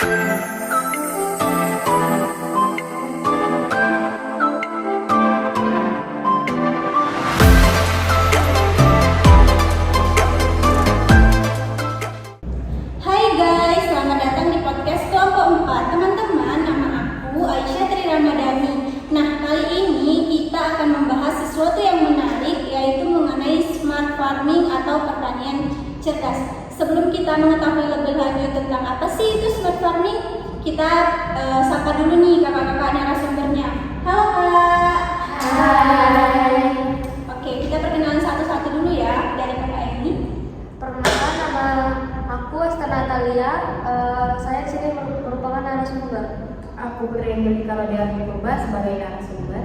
Hai guys, selamat datang di podcast kelompok 4. Teman-teman, nama aku Aisyah Tri Ramadhani. Nah, kali ini kita akan membahas sesuatu yang menarik, yaitu mengenai smart farming atau pertanian cerdas. Sebelum kita mengetahui lebih lanjut tentang apa sih itu smart farming, kita sapa dulu nih kakak-kakak narasumbernya. Halo kak. Hai. Oke, kita perkenalan satu-satu dulu ya dari kakak ini. Perkenalkan, nama aku Esther Natalia. Saya di sini merupakan narasumber. Aku Putri Angelika Rodean Purba sebagai narasumber.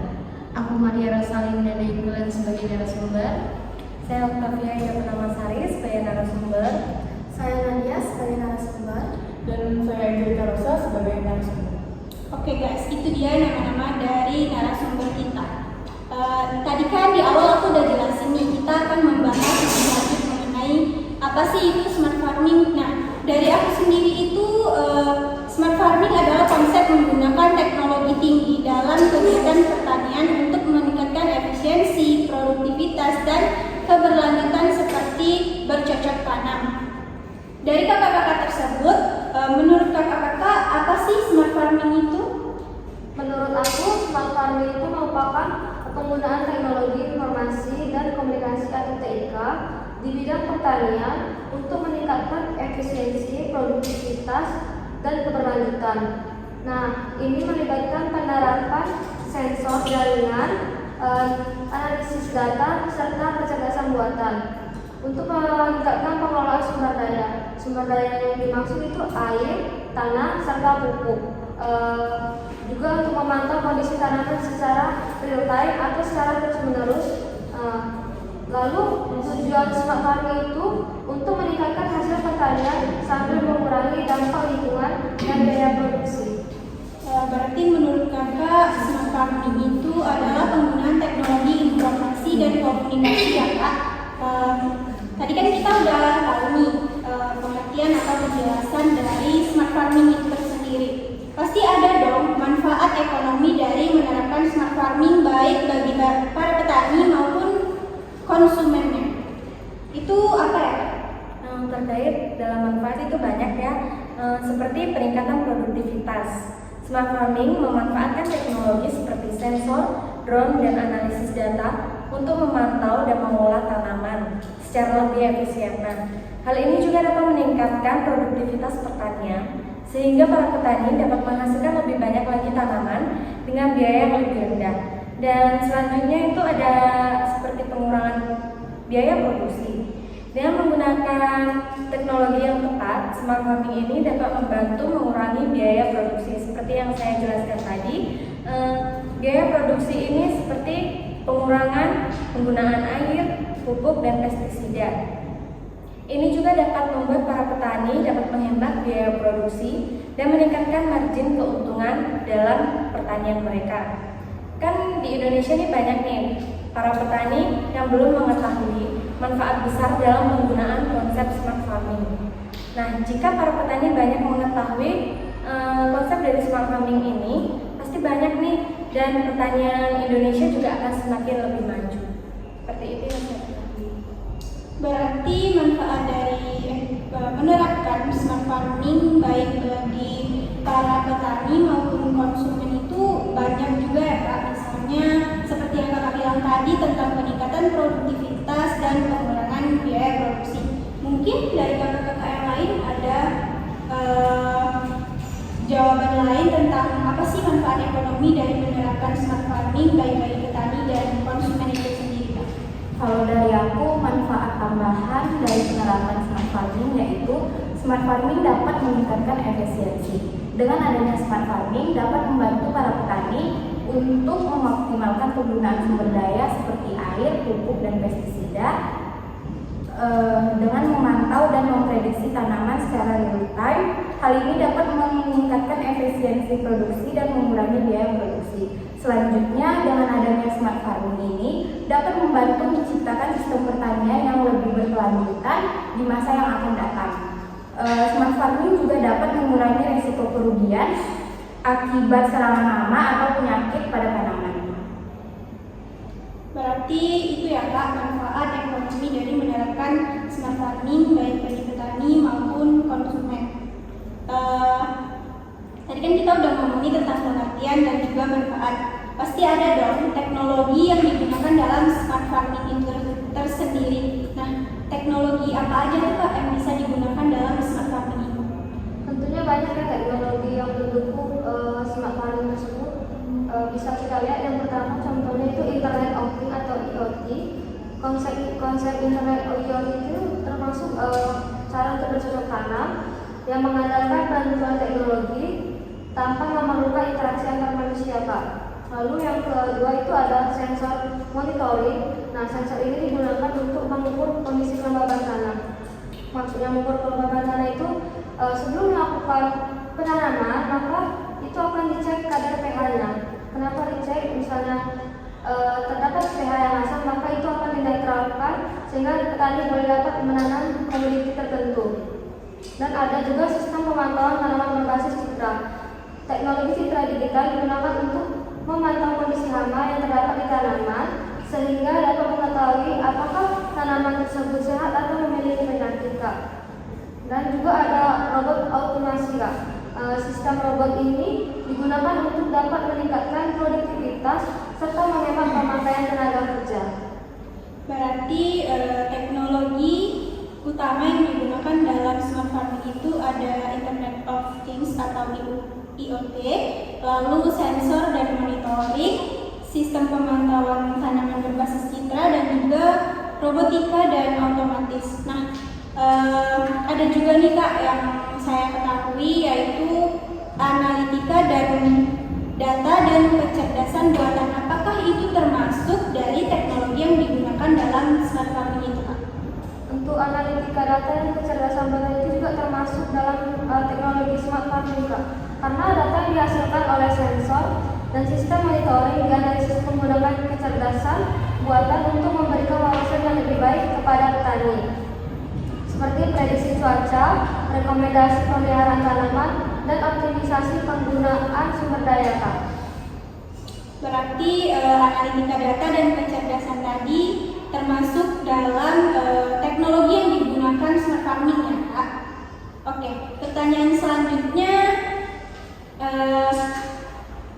Aku Maria Rosaline Nene Gulen sebagai narasumber. Saya Octavia Ida Purnamasari sebagai narasumber. Saya Nadia sebagai narasumber. Dan saya Angelika Rosa sebagai narasumber. Oke guys, itu dia nama-nama dari narasumber kita. Tadi kan di awal aku udah jelasin nih, kita akan membahas lebih lanjut mengenai apa sih itu smart farming. Nah, dari aku sendiri itu smart farming adalah konsep menggunakan teknologi tinggi dalam kegiatan pertanian untuk meningkatkan efisiensi, produktivitas, dan keberlanjutan seperti bercocok tanam. Dari kakak-kakak tersebut, menurut kakak-kakak apa sih smart farming itu? Menurut aku, smart farming itu merupakan penggunaan teknologi informasi dan komunikasi atau TIK di bidang pertanian untuk meningkatkan efisiensi, produktivitas, dan keberlanjutan. Nah, ini melibatkan penerapan sensor jaringan, analisis data, serta kecerdasan buatan untuk meningkatkan pengelolaan sumber daya. Sumber daya yang dimaksud itu air, tanah, serta pupuk. Juga untuk memantau kondisi tanaman secara real time atau secara terus-menerus. Lalu tujuan smart farming itu untuk meningkatkan hasil pertanian sambil mengurangi dampak lingkungan dan biaya produksi. Berarti menurut kakak smart farming itu adalah penggunaan teknologi informasi dan komunikasi ya kak. Tadi kan kita udah tahu nih pengertian atau penjelasan dari smart farming itu tersendiri. Pasti ada dong manfaat ekonomi dari menerapkan smart farming baik bagi para petani maupun konsumennya. Itu apa ya? Terkait dalam manfaat itu banyak ya, seperti peningkatan produktivitas. Smart farming memanfaatkan teknologi seperti sensor, drone, dan analisis data untuk memantau dan mengolah tanaman secara lebih efisien. Hal ini juga dapat meningkatkan produktivitas pertanian, sehingga para petani dapat menghasilkan lebih banyak lagi tanaman dengan biaya yang lebih rendah. Dan selanjutnya itu ada seperti pengurangan biaya produksi. Dengan menggunakan teknologi yang tepat, smart farming ini dapat membantu mengurangi biaya produksi. Seperti yang saya jelaskan tadi, biaya produksi ini seperti pengurangan penggunaan air, pupuk, dan pestisida. Ini juga dapat membuat para petani dapat menghemat biaya produksi dan meningkatkan margin keuntungan dalam pertanian mereka. Kan di Indonesia ini banyak nih para petani yang belum mengetahui manfaat besar dalam penggunaan konsep smart farming. Nah, jika para petani banyak mengetahui konsep dari smart farming ini, pasti banyak nih, dan pertanian Indonesia juga akan semakin lebih maju. Seperti itu yang saya ketahui. Berarti manfaat dari menerapkan smart farming baik bagi para petani maupun konsumen itu banyak juga ya kak. Misalnya seperti yang kakak bilang tadi tentang peningkatan produktivitas dan pengurangan biaya produksi. Mungkin dari kakak-kakak yang lain ada jawaban lain tentang apa sih manfaat ekonomi dari menerapkan smart farming baik bagi petani dan konsumen itu sendiri kak? Kalau dari aku, manfaat tambahan dari penerapan smart farming yaitu smart farming dapat meningkatkan efisiensi. Dengan adanya smart farming dapat membantu para petani untuk mengoptimalkan penggunaan sumber daya seperti air, pupuk, dan pestisida dengan memantau dan memprediksi tanaman secara real time. Hal ini dapat meningkatkan efisiensi produksi dan mengurangi biaya produksi. Selanjutnya, dengan adanya smart farming ini dapat membantu menciptakan sistem pertanian yang lebih berkelanjutan di masa yang akan datang. Smart farming juga dapat mengurangi risiko kerugian akibat serangan hama atau penyakit pada tanaman. Berarti itu ya Kak, manfaat ekonomi dari menerapkan smart farming baik bagi petani maupun konsumen. Tadi kan kita udah ngomongin tentang pengertian dan juga manfaat. Pasti ada dong teknologi yang digunakan dalam smart farming itu tersendiri. Nah, teknologi apa aja tuh Kak yang bisa digunakan dalam smart farming ini? Tentunya banyak ya teknologi yang mendukung smart farming tersebut. Bisa kita lihat yang pertama contohnya itu Internet of Things atau IoT. Konsep Internet of IoT itu termasuk cara untuk bercocok tanam yang mengandalkan bantuan teknologi tanpa memerlukan interaksi antar manusia, Pak. Lalu yang kedua itu ada sensor monitoring. Nah, sensor ini digunakan untuk mengukur kondisi kelembaban tanah. Maksudnya mengukur kelembaban tanah itu sebelum melakukan penanaman, maka itu akan dicek kadar pH-nya. Kenapa dicek? Misalnya terdapat pH yang asam, maka itu akan dinetralkan sehingga petani boleh dapat menanam komoditi tertentu. Dan ada juga sistem pemantauan tanaman berbasis citra. Teknologi citra digital digunakan untuk memantau kondisi hama yang terdapat di tanaman sehingga dapat mengetahui apakah tanaman tersebut sehat atau memiliki penyakit, Kak. Dan juga ada robot automasi, Kak. Sistem robot ini digunakan untuk dapat meningkatkan produktivitas serta menghemat pemakaian tenaga kerja. Berarti teknologi utama yang digunakan dalam smart farming itu ada Internet of Things atau IoT, lalu sensor dan monitoring, sistem pemantauan tanaman berbasis citra, dan juga robotika dan otomatis. Nah, ada juga nih Kak yang saya ketahui yaitu analitika dan data dan kecerdasan buatan. Apakah itu termasuk dari teknologi yang digunakan dalam smart farming itu Kak? Untuk analitika data dan kecerdasan buatan itu juga termasuk dalam teknologi smart farming, Kak. Karena data yang dihasilkan oleh sensor dan sistem monitoring dianalisis menggunakan kecerdasan buatan untuk memberikan wawasan yang lebih baik kepada petani. Seperti prediksi cuaca, rekomendasi pemeliharaan tanaman, dan optimisasi penggunaan sumber daya, Kak. Berarti analitika data dan kecerdasan tadi termasuk dalam teknologi yang digunakan smart farming ya Kak. Oke, pertanyaan selanjutnya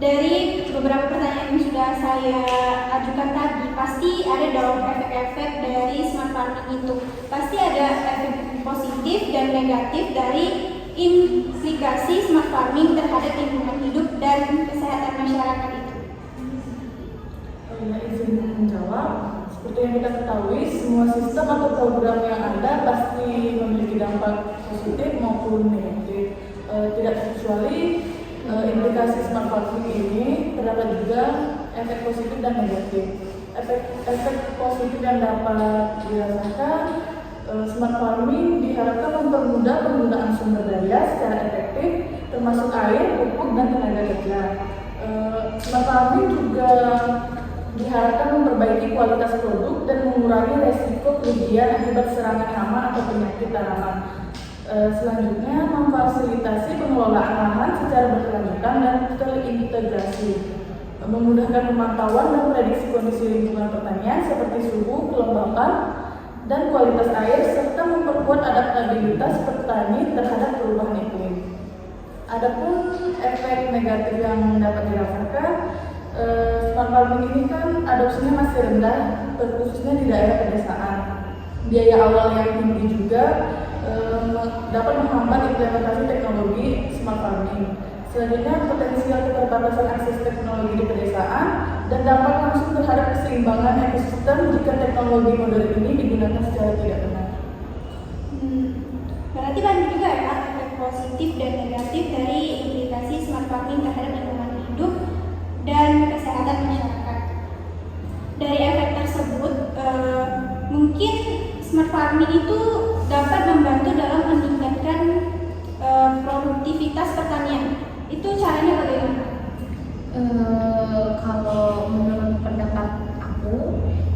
dari beberapa pertanyaan yang sudah saya ajukan tadi, pasti ada dong efek-efek dari smart farming itu. Pasti ada efek positif dan negatif dari implikasi smart farming terhadap lingkungan hidup dan kesehatan masyarakat itu. Izin menjawab, seperti yang kita ketahui, semua sistem atau program yang ada pasti memiliki dampak positif maupun negatif. Tidak terkecuali implikasi smart farming ini terdapat juga efek positif dan negatif. Efek positif yang dapat dirasakan, smart farming diharapkan mempermudah penggunaan sumber daya secara efektif, termasuk air, pupuk, dan tenaga kerja. Smart farming juga diharapkan memperbaiki kualitas produk dan mengurangi resiko kerugian akibat serangan hama atau penyakit tanaman. Selanjutnya, memfasilitasi pengelolaan lahan secara berkelanjutan dan terintegrasi, memudahkan pemantauan dan prediksi kondisi lingkungan pertanian seperti suhu, kelembapan, dan kualitas air, serta memperkuat adaptabilitas petani terhadap perubahan iklim. Adapun efek negatif yang dapat dirasakan, smart farming ini kan adopsinya masih rendah, terkhususnya di daerah pedesaan. Biaya awal yang tinggi juga dapat menghambat implementasi teknologi smart farming. Selanjutnya, potensial keterbatasan akses teknologi di pedesaan dan dampak langsung terhadap keseimbangan ekosistem jika teknologi modern ini digunakan secara tidak benar. Berarti banyak juga ya efek positif dan negatif dari implikasi smart farming terhadap lingkungan hidup dan kesehatan masyarakat. Dari efek tersebut, mungkin smart farming itu dapat membantu dalam meningkatkan produktivitas pertanian. Itu caranya bagaimana? Kalau menurut pendapat aku,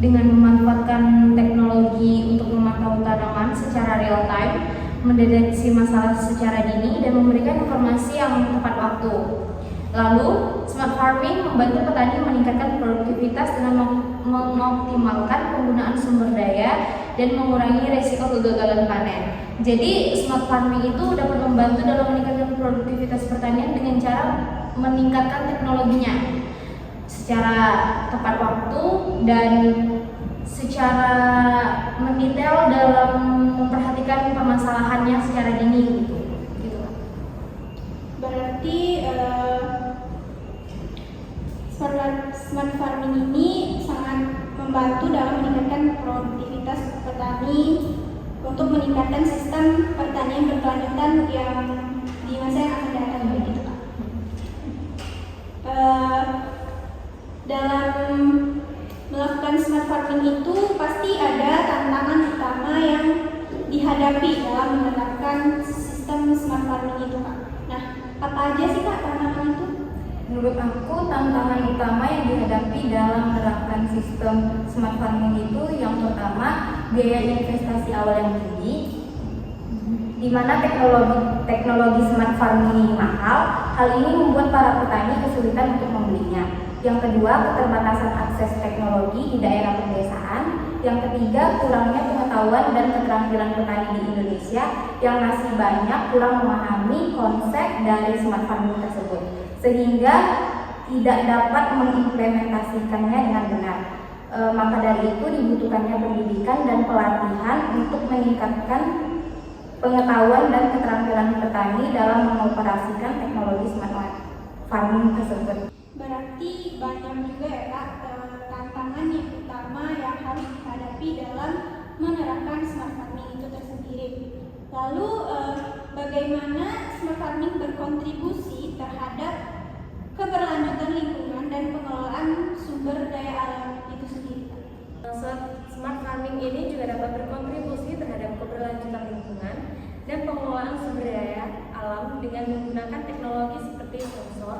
dengan memanfaatkan teknologi untuk memantau tanaman secara real time, mendeteksi masalah secara dini, dan memberikan informasi yang tepat waktu. Lalu, smart farming membantu petani meningkatkan produktivitas dengan mengoptimalkan penggunaan sumber daya dan mengurangi resiko kegagalan panen. Jadi, smart farming itu dapat membantu dalam meningkatkan produktivitas pertanian dengan cara meningkatkan teknologinya secara tepat waktu dan secara mendetail dalam memperhatikan permasalahannya secara dini gitu. Berarti smart farming ini sangat membantu dalam meningkatkan produktivitas petani untuk meningkatkan sistem pertanian berkelanjutan yang di masa yang akan datang begitu Kak. Dalam melakukan smart farming itu pasti ada tantangan utama yang dihadapi dalam menerapkan sistem smart farming itu Kak. Nah, apa aja sih Kak tantangan itu? Menurut aku, tantangan utama yang dihadapi dalam menerapkan sistem smart farming itu yang pertama, biaya investasi awal yang tinggi, di mana teknologi smart farming ini mahal. Hal ini membuat para petani kesulitan untuk membelinya. Yang kedua, keterbatasan akses teknologi di daerah pedesaan. Yang ketiga, kurangnya pengetahuan dan keterampilan petani di Indonesia yang masih banyak kurang memahami konsep dari smart farming tersebut, sehingga tidak dapat mengimplementasikannya dengan benar. Maka dari itu dibutuhkannya pendidikan dan pelatihan untuk meningkatkan pengetahuan dan keterampilan petani dalam mengoperasikan teknologi smart farming tersebut. Berarti banyak juga ya Kak tantangan yang utama yang harus dihadapi dalam menerapkan smart farming itu tersendiri. Lalu bagaimana smart farming berkontribusi terhadap keberlanjutan lingkungan dan pengelolaan sumber daya alam itu sendiri Kak? Smart farming ini juga dapat berkontribusi terhadap keberlanjutan lingkungan dan pengelolaan sumber daya alam dengan menggunakan teknologi seperti sensor,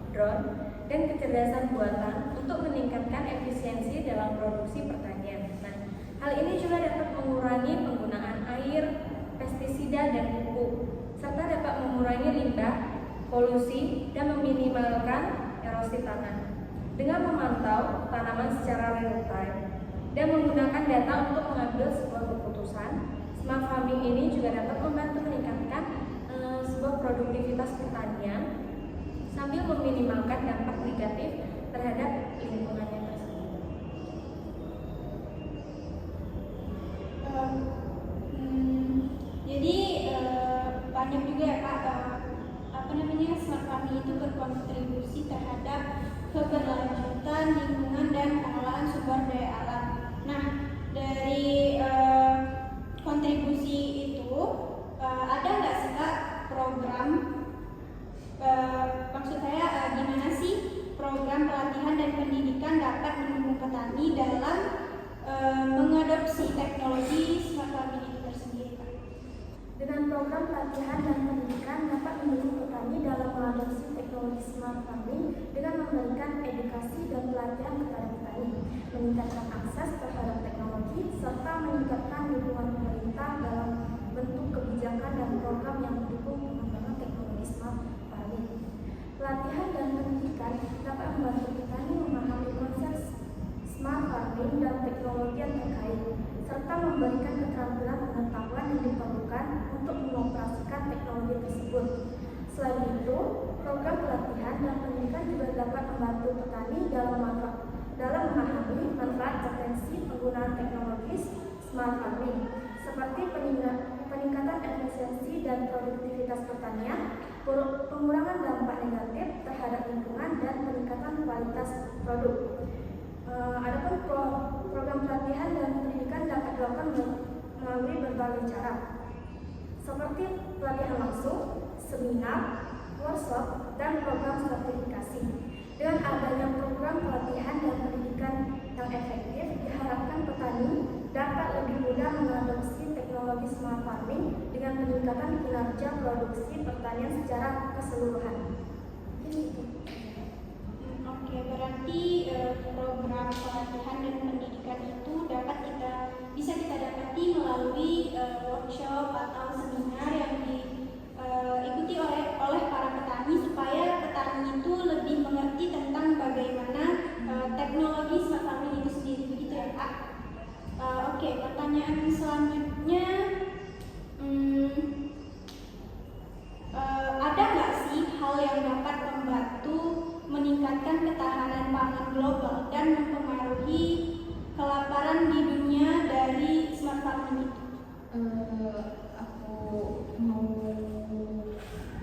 drone, dan kecerdasan buatan untuk meningkatkan efisiensi dalam produksi pertanian. Nah, hal ini juga dapat mengurangi penggunaan air, pestisida, dan pupuk, serta dapat mengurangi limbah, polusi, dan meminimalkan erosi tanah. Dengan memantau tanaman secara real time dan menggunakan data untuk mengambil sebuah keputusan, smart farming ini juga dapat membantu meningkatkan sebuah produktivitas pertanian sambil meminimalkan dampak negatif terhadap lingkungannya tersebut. Jadi banyak juga ya Kak smart farming itu berkontribusi terhadap keberlanjutan lingkungan dan pengelolaan sumber daya alam. Nah, dari kontribusi itu ada nggak sih Kak program maksud saya gimana sih program pelatihan dan pendidikan dapat mendukung petani dalam mengadopsi teknologi smart farming itu tersendiri Kak? Dengan program pelatihan dan pendidikan dapat mendukung petani dalam mengadopsi teknologi smart farming dengan memberikan edukasi dan pelatihan kepada petani, meningkatkan akses terhadap teknologi, serta meningkatkan dukungan pemerintah dalam bentuk kebijakan dan program yang mendukung pengembangan teknologi smart farming. Pelatihan dan pendidikan dapat membantu petani memahami konsep smart farming dan teknologi yang terkait, serta memberikan keterampilan pengetahuan yang diperlukan untuk mengoperasikan teknologi tersebut. Selain itu, program pelatihan dan pendidikan juga dapat membantu petani dalam memahami manfaat potensi penggunaan teknologi smart farming, seperti peningkatan efisiensi dan produktivitas pertanian, pengurangan dampak negatif terhadap lingkungan, dan peningkatan kualitas produk. Adapun program pelatihan dan pendidikan dapat dilakukan melalui berbagai cara, seperti pelatihan langsung, seminar, workshop, dan program sertifikasi. Dengan adanya program pelatihan dan pendidikan yang efektif, diharapkan petani dapat lebih mudah mengadopsi teknologi smart farming dengan peningkatan kinerja produksi pertanian secara keseluruhan. Oke, berarti program pelatihan dan pendidikan itu bisa kita dapati melalui workshop atau seminar meningkatkan ketahanan pangan global dan mempengaruhi kelaparan di dunia dari smart farming itu? Aku mau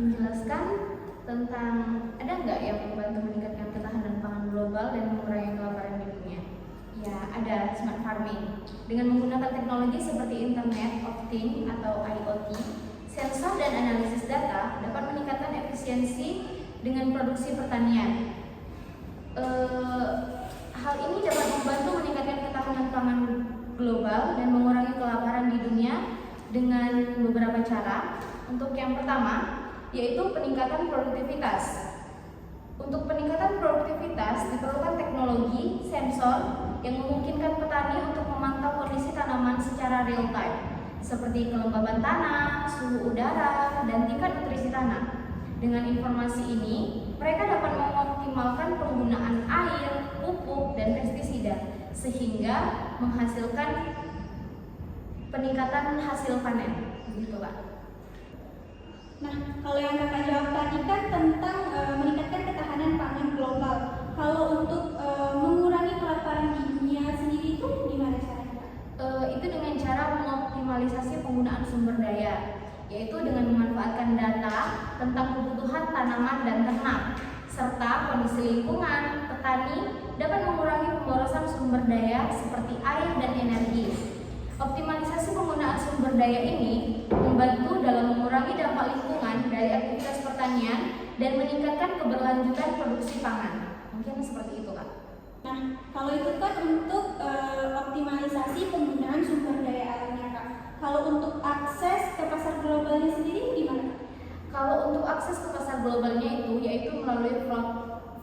menjelaskan tentang ada nggak yang membantu meningkatkan ketahanan pangan global dan mengurangi kelaparan di dunia? Ya, ada smart farming. Dengan menggunakan teknologi seperti Internet of Things atau IoT, sensor dan analisis data dapat meningkatkan efisiensi dengan produksi pertanian. Hal ini dapat membantu meningkatkan ketahanan pangan global dan mengurangi kelaparan di dunia dengan beberapa cara. Untuk yang pertama, yaitu peningkatan produktivitas. Untuk peningkatan produktivitas diperlukan teknologi sensor yang memungkinkan petani untuk memantau kondisi tanaman secara real time, seperti kelembaban tanah, suhu udara, dan tingkat nutrisi tanah. Dengan informasi ini, mereka dapat mengoptimalkan penggunaan air, pupuk, dan pestisida sehingga menghasilkan peningkatan hasil panen. Begitu, Pak. Nah, kalau yang kakak jawab tadi kan tentang meningkatkan ketahanan pangan global. Kalau untuk mengurangi kelaparan di dunia sendiri itu gimana caranya? Itu dengan cara mengoptimalisasi penggunaan sumber daya, yaitu dengan memanfaatkan data tentang kebutuhan tanaman dan ternak, serta kondisi lingkungan. Petani dapat mengurangi pemborosan sumber daya seperti air dan energi. Optimalisasi penggunaan sumber daya ini membantu dalam mengurangi dampak lingkungan dari aktivitas pertanian dan meningkatkan keberlanjutan produksi pangan. Mungkin seperti itu, Kak. Nah, kalau itu kan untuk optimalisasi penggunaan sumber daya alamnya, Kak. Kalau untuk akses ke pasar globalnya sendiri gimana? Kalau untuk akses ke pasar globalnya itu yaitu melalui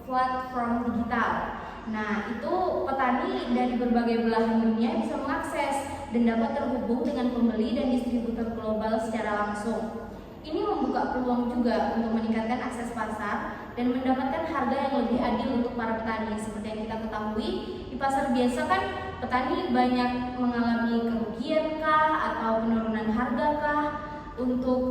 platform digital. Nah, itu petani dari berbagai belahan dunia bisa mengakses dan dapat terhubung dengan pembeli dan distributor global secara langsung. Ini membuka peluang juga untuk meningkatkan akses pasar dan mendapatkan harga yang lebih adil untuk para petani. Seperti yang kita ketahui, di pasar biasa kan petani banyak mengalami kerugian kah atau penurunan harga kah untuk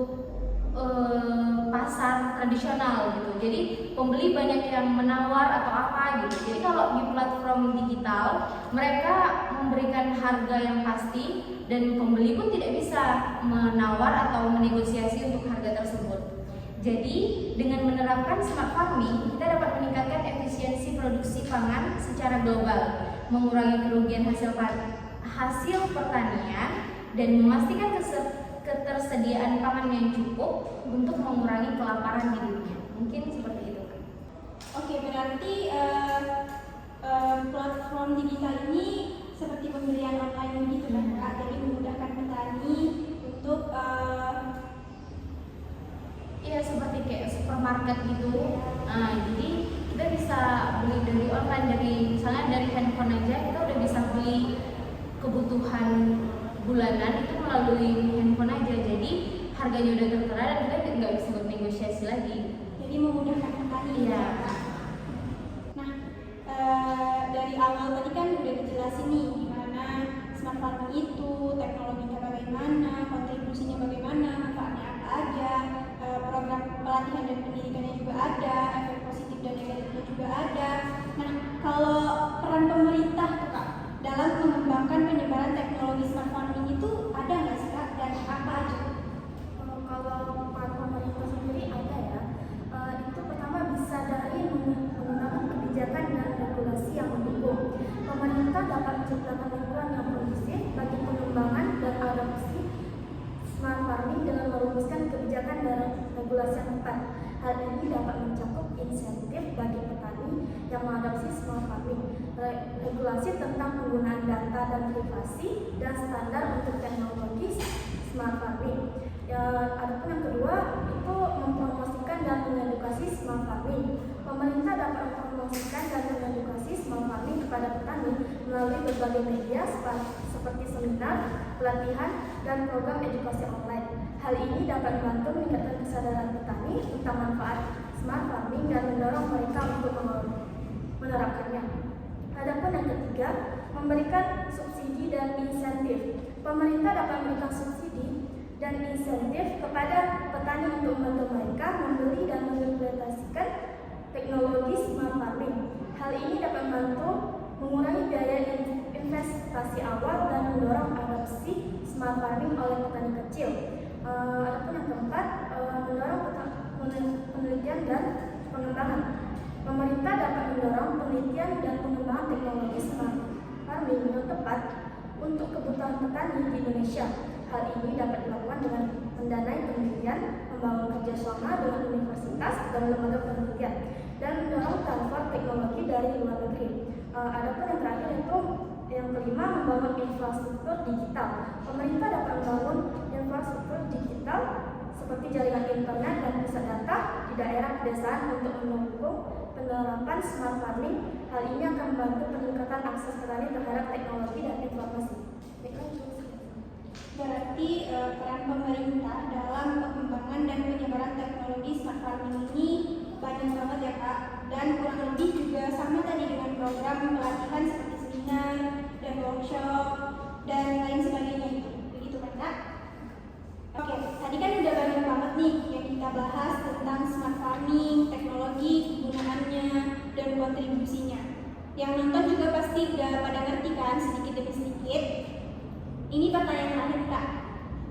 pasar tradisional gitu. Jadi pembeli banyak yang menawar atau apa gitu. Jadi kalau di platform digital mereka memberikan harga yang pasti dan pembeli pun tidak bisa menawar atau menegosiasi untuk harga tersebut. Jadi dengan menerapkan smart farming kita dapat meningkatkan efisiensi produksi pangan secara global, mengurangi kerugian hasil pertanian dan memastikan ketersediaan pangan yang cukup untuk mengurangi kelaparan di dunia. Mungkin seperti itu. Oke, berarti platform digital ini seperti pembelian online gitu kan, Kak? Jadi memudahkan petani untuk Iya, seperti kayak supermarket gitu. Nah, jadi kita bisa beli dari online, dari misalnya dari handphone aja kita udah bisa beli kebutuhan bulanan itu melalui handphone aja. Jadi harganya udah tertera dan kita nggak bisa bernegosiasi lagi. jadi memudahkan petani. Iya. Nah, dari awal tadi kan udah dijelasin nih gimana smart farming itu, teknologinya bagaimana, kontribusinya bagaimana, manfaatnya apa aja, program pelatihan dan pendidikannya juga ada, efek positif dan negatifnya juga ada. Nah, kalau peran pemerintah tuh, Kak, dalam mengembangkan penyebaran teknologi smart farming itu ada nggak sih, Kak, dan apa aja? Kalau peran pemerintah sendiri ada ya. Itu pertama bisa dari menggunakan kebijakan dan regulasi yang mendukung. Pemerintah dapat menciptakan lingkungan yang kondusif bagi pengembangan dan adopsi smart farming dengan merumuskan kebijakan dan regulasi yang tepat. Hal ini dapat mencakup insentif bagi petani yang mengadopsi smart farming, regulasi tentang penggunaan data dan privasi, dan standar untuk teknologi smart farming. Adapun yang kedua itu mempromosikan dan mengedukasi smart farming. Pemerintah dapat mempromosikan dan mengedukasi smart farming kepada petani melalui berbagai media seperti seminar, pelatihan, dan program edukasi online. Hal ini dapat membantu meningkatkan kesadaran petani tentang manfaat smart farming dan mendorong mereka untuk menerapkannya. Adapun yang ketiga, memberikan subsidi dan insentif. Pemerintah dapat memberikan subsidi dan insentif kepada petani untuk membantu mereka membeli dan mengimplementasikan teknologi smart farming. adopsi smart farming oleh petani kecil. Adapun yang keempat, mendorong penelitian dan pengembangan. Pemerintah dapat mendorong penelitian dan pengembangan teknologi smart farming yang tepat untuk kebutuhan petani di Indonesia. Hal ini dapat dilakukan dengan mendanai penelitian, membangun kerjasama dengan universitas dan lembaga penelitian, dan mendorong transfer teknologi dari luar negeri. Adapun yang terakhir itu yang kelima, membangun infrastruktur digital. Pemerintah dapat membangun infrastruktur digital seperti jaringan internet dan pusat data di daerah pedesaan untuk mendukung penerapan smart farming. Hal ini akan membantu peningkatan akses petani terhadap teknologi dan informasi. Berarti peran pemerintah dalam pengembangan dan penyebaran teknologi smart farming ini banyak banget ya Kak, dan kurang lebih juga sama tadi dengan program pelatihan seperti seminar dan workshop dan lain sebagainya itu, begitu kan Kak? Oke, tadi kan udah banyak banget nih yang kita bahas tentang smart farming, teknologi, kegunaannya, dan kontribusinya. Yang nonton juga pasti udah pada ngerti kan sedikit demi sedikit. Ini pertanyaan terakhir Kak,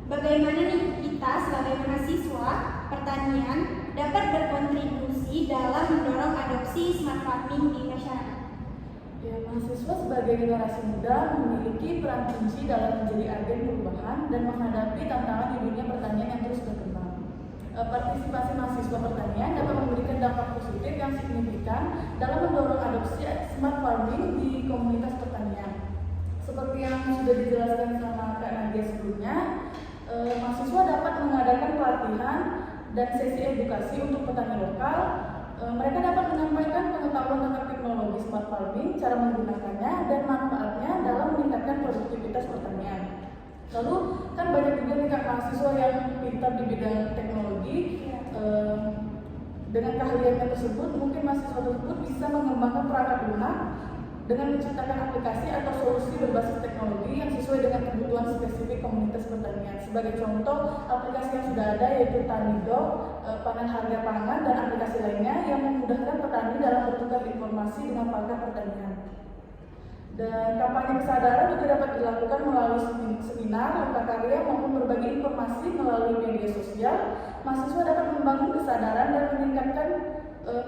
bagaimana nih kita sebagai mahasiswa pertanian dapat berkontribusi dalam mendorong adopsi smart farming di masyarakat? Ya, mahasiswa sebagai generasi muda memiliki peran kunci dalam menjadi agen perubahan dan menghadapi tantangan di dunia pertanian yang terus berkembang. Partisipasi mahasiswa pertanian dapat memberikan dampak positif yang signifikan dalam mendorong adopsi smart farming di komunitas pertanian. Seperti yang sudah dijelaskan sama Kak Nadia sebelumnya, mahasiswa dapat mengadakan pelatihan dan sesi edukasi untuk petani lokal. Mereka dapat menyampaikan pengetahuan tentang teknologi smart farming, cara menggunakannya, dan manfaatnya dalam meningkatkan produktivitas pertanian. Lalu kan banyak juga nih Kak mahasiswa yang pintar di bidang teknologi. Dengan keahliannya tersebut, mungkin mahasiswa tersebut bisa mengembangkan perangkat lunak dengan menciptakan aplikasi atau solusi berbasis teknologi yang sesuai dengan kebutuhan spesifik komunitas pertanian. Sebagai contoh, aplikasi yang sudah ada yaitu TaniDoc, Panen Harga Pangan, dan aplikasi lainnya yang memudahkan petani dalam bertukar informasi dengan pakar pertanian. Dan kampanye kesadaran juga dapat dilakukan melalui seminar, lomba karya, maupun berbagi informasi melalui media sosial. Mahasiswa dapat membangun kesadaran dan meningkatkan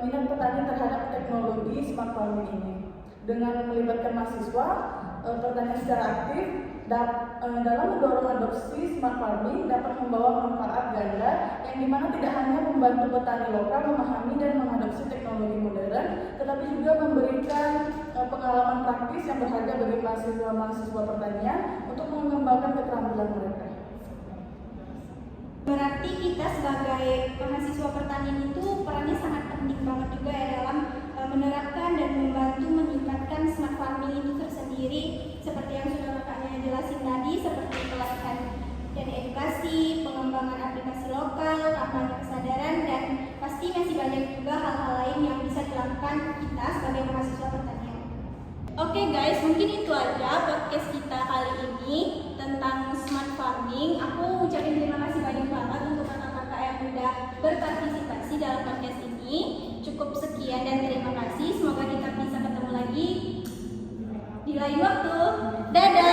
minat petani terhadap teknologi smart farming ini. Dengan melibatkan mahasiswa, pertanian secara aktif dalam mendorong adopsi smart farming dapat membawa manfaat ganda yang dimana tidak hanya membantu petani lokal memahami dan mengadopsi teknologi modern, tetapi juga memberikan pengalaman praktis yang berharga bagi mahasiswa pertanian untuk mengembangkan keterampilan mereka. Berarti kita sebagai mahasiswa pertanian itu perannya sangat penting banget juga ya dalam menerapkan dan membantu meningkatkan smart farming itu tersendiri, seperti yang sudah kakaknya jelasin tadi, seperti pelatihan dan edukasi, pengembangan aplikasi lokal, kampanye kesadaran, dan pasti masih banyak juga hal-hal lain yang bisa dilakukan kita sebagai mahasiswa pertanian. Oke guys, mungkin itu aja podcast kita kali ini tentang smart farming. Aku ucapin terima kasih banyak banget untuk kakak-kakak yang udah berpartisipasi dalam podcast ini. Cukup sekian dan terima kasih. Semoga kita bisa ketemu lagi di lain waktu. Dadah!